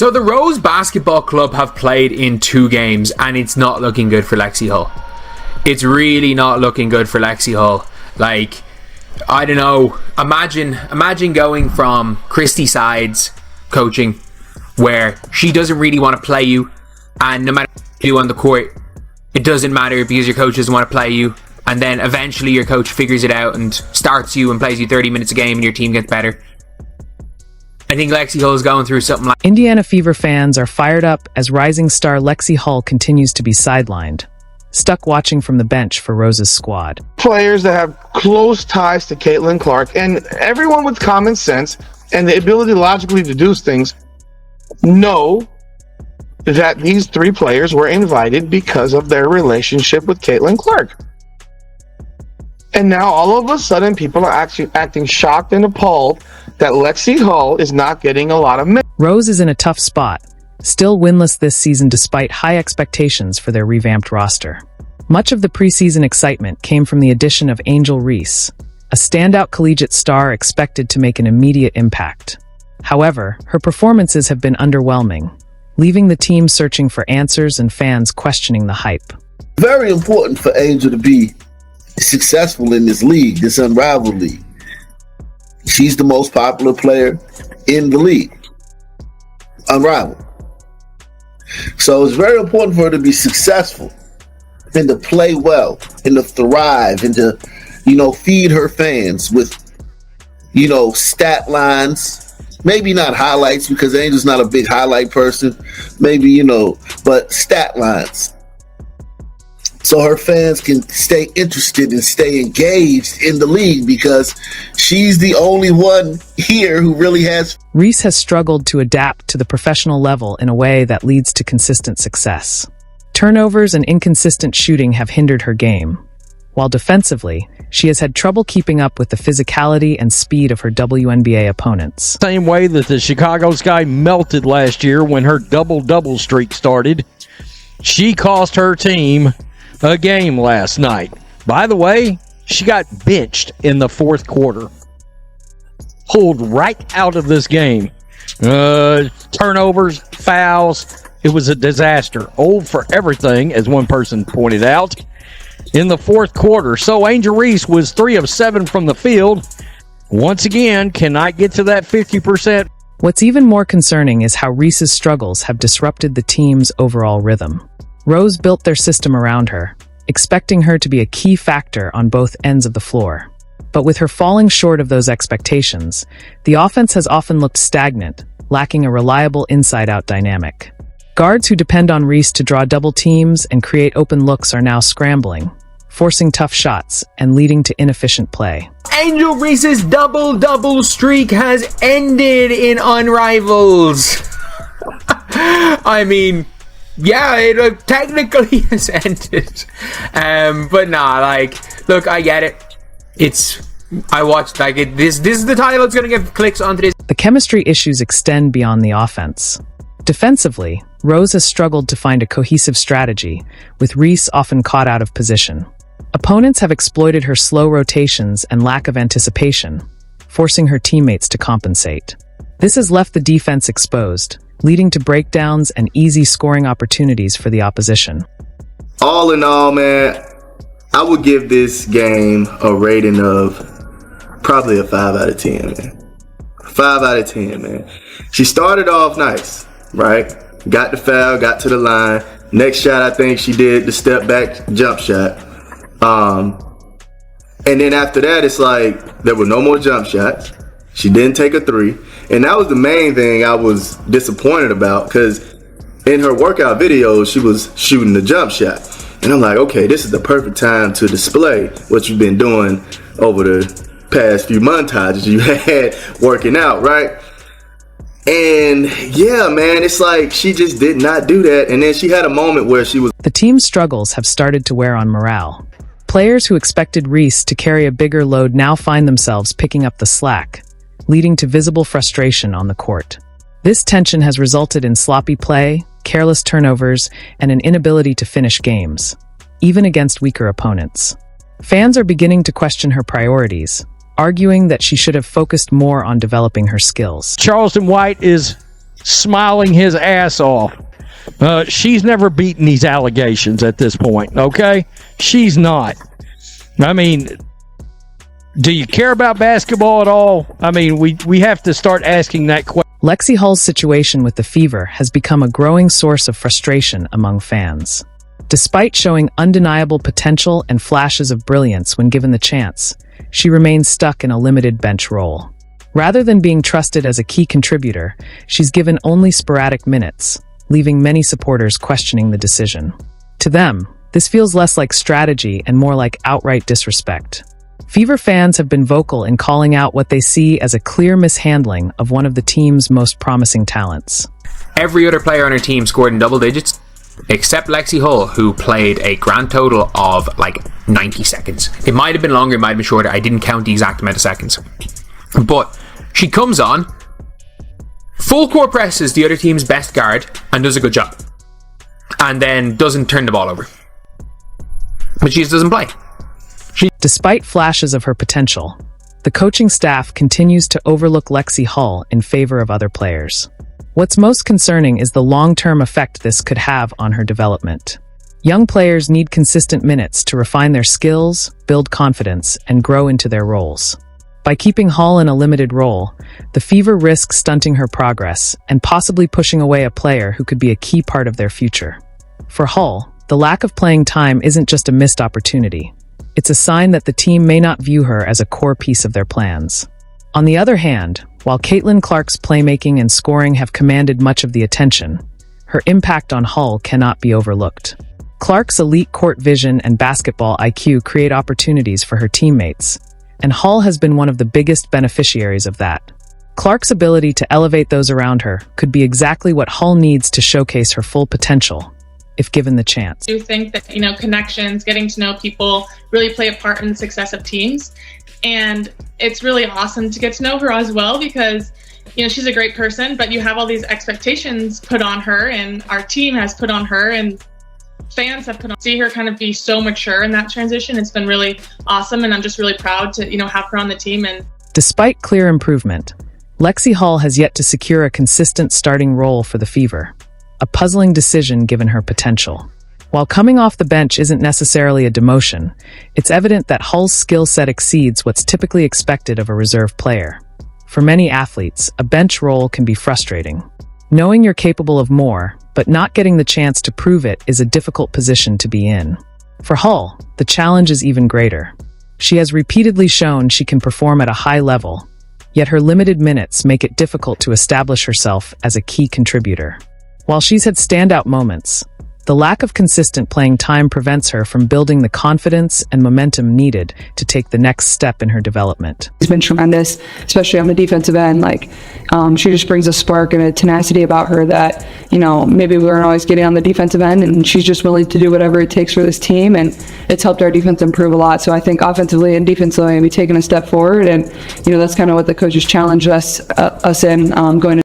So the Rose Basketball Club have played in 2 games, and it's not looking good for Lexi Hull. It's really not looking good for Lexi Hull. Like, I don't know. Imagine going from Christy Sides coaching, where she doesn't really want to play you, and no matter what you do on the court, it doesn't matter because your coach doesn't want to play you, and then eventually your coach figures it out and starts you and plays you 30 minutes a game and your team gets better. I think Lexi Hull is going through something like... Indiana Fever fans are fired up as rising star Lexi Hull continues to be sidelined, stuck watching from the bench for Rose's squad. Players that have close ties to Caitlyn Clark, and everyone with common sense and the ability to logically deduce things, know that these 3 players were invited because of their relationship with Caitlyn Clark. And now all of a sudden people are actually acting shocked and appalled that Lexi Hull is not getting a lot of minutes. Rose is in a tough spot, still winless this season despite high expectations for their revamped roster. Much of the preseason excitement came from the addition of Angel Reese, a standout collegiate star expected to make an immediate impact. However, her performances have been underwhelming, leaving the team searching for answers and fans questioning the hype. Very important for Angel to be successful in this league, this unrivaled league. She's the most popular player in the league. Unrivaled. So it's very important for her to be successful and to play well and to thrive and to, feed her fans with, stat lines. Maybe not highlights because Angel's not a big highlight person. Maybe, but stat lines. So her fans can stay interested and stay engaged in the league because she's the only one here who really has... Reese has struggled to adapt to the professional level in a way that leads to consistent success. Turnovers and inconsistent shooting have hindered her game, while defensively, she has had trouble keeping up with the physicality and speed of her WNBA opponents. Same way that the Chicago Sky melted last year when her double-double streak started, she cost her team a game last night. By the way, she got benched in the 4th quarter. Pulled right out of this game. Turnovers, fouls. It was a disaster. Old for everything, as one person pointed out, in the 4th quarter. So Angel Reese was 3 of 7 from the field. Once again, cannot get to that 50%. What's even more concerning is how Reese's struggles have disrupted the team's overall rhythm. Rose built their system around her, expecting her to be a key factor on both ends of the floor. But with her falling short of those expectations, the offense has often looked stagnant, lacking a reliable inside-out dynamic. Guards who depend on Reese to draw double teams and create open looks are now scrambling, forcing tough shots and leading to inefficient play. Angel Reese's double-double streak has ended in Unrivals. I mean... yeah, it technically has ended. But nah, look, I get it. I watched, this is the title that's going to get clicks onto this. The chemistry issues extend beyond the offense. Defensively, Rose has struggled to find a cohesive strategy, with Reese often caught out of position. Opponents have exploited her slow rotations and lack of anticipation, forcing her teammates to compensate. This has left the defense exposed, leading to breakdowns and easy scoring opportunities for the opposition. All in all, man, I would give this game a rating of probably a 5 out of 10, man. 5 out of 10, man. She started off nice, right? Got the foul, got to the line. Next shot, I think she did the step back jump shot. And then after that, it's like there were no more jump shots. She didn't take a 3. And that was the main thing I was disappointed about, because in her workout videos, she was shooting the jump shot. And I'm like, okay, this is the perfect time to display what you've been doing over the past few montages you had working out, right? And yeah, man, it's like she just did not do that. And then she had a moment where she was... The team's struggles have started to wear on morale. Players who expected Reese to carry a bigger load now find themselves picking up the slack, leading to visible frustration on the court. This tension has resulted in sloppy play, careless turnovers, and an inability to finish games, even against weaker opponents. Fans are beginning to question her priorities, arguing that she should have focused more on developing her skills. Charleston White is smiling his ass off. She's never beaten these allegations at this point, okay? She's not. I mean, do you care about basketball at all? I mean, we have to start asking that question. Lexi Hull's situation with the Fever has become a growing source of frustration among fans. Despite showing undeniable potential and flashes of brilliance when given the chance, she remains stuck in a limited bench role. Rather than being trusted as a key contributor, she's given only sporadic minutes, leaving many supporters questioning the decision. To them, this feels less like strategy and more like outright disrespect. Fever fans have been vocal in calling out what they see as a clear mishandling of one of the team's most promising talents. Every other player on her team scored in double digits, except Lexi Hull, who played a grand total of like 90 seconds. It might have been longer, it might have been shorter. I didn't count the exact amount of seconds. But she comes on, full court presses the other team's best guard, and does a good job. And then doesn't turn the ball over. But she just doesn't play. Despite flashes of her potential, the coaching staff continues to overlook Lexi Hull in favor of other players. What's most concerning is the long-term effect this could have on her development. Young players need consistent minutes to refine their skills, build confidence, and grow into their roles. By keeping Hull in a limited role, the Fever risks stunting her progress and possibly pushing away a player who could be a key part of their future. For Hull, the lack of playing time isn't just a missed opportunity. It's a sign that the team may not view her as a core piece of their plans. On the other hand, while Caitlyn Clark's playmaking and scoring have commanded much of the attention, her impact on Hull cannot be overlooked. Clark's elite court vision and basketball IQ create opportunities for her teammates, and Hull has been one of the biggest beneficiaries of that. Clark's ability to elevate those around her could be exactly what Hull needs to showcase her full potential, if given the chance. I do think that, connections, getting to know people really play a part in the success of teams. And it's really awesome to get to know her as well because, she's a great person, but you have all these expectations put on her and our team has put on her and fans have put on. See her kind of be so mature in that transition. It's been really awesome. And I'm just really proud to, have her on the team. And despite clear improvement, Lexi Hull has yet to secure a consistent starting role for the Fever. A puzzling decision given her potential. While coming off the bench isn't necessarily a demotion, it's evident that Hull's skill set exceeds what's typically expected of a reserve player. For many athletes, a bench role can be frustrating. Knowing you're capable of more, but not getting the chance to prove it is a difficult position to be in. For Hull, the challenge is even greater. She has repeatedly shown she can perform at a high level, yet her limited minutes make it difficult to establish herself as a key contributor. While she's had standout moments, the lack of consistent playing time prevents her from building the confidence and momentum needed to take the next step in her development. She's been tremendous, especially on the defensive end. She just brings a spark and a tenacity about her that, maybe we weren't always getting on the defensive end, and she's just willing to do whatever it takes for this team, and it's helped our defense improve a lot. So I think offensively and defensively, we've taken a step forward, and, that's kind of what the coaches challenged us in going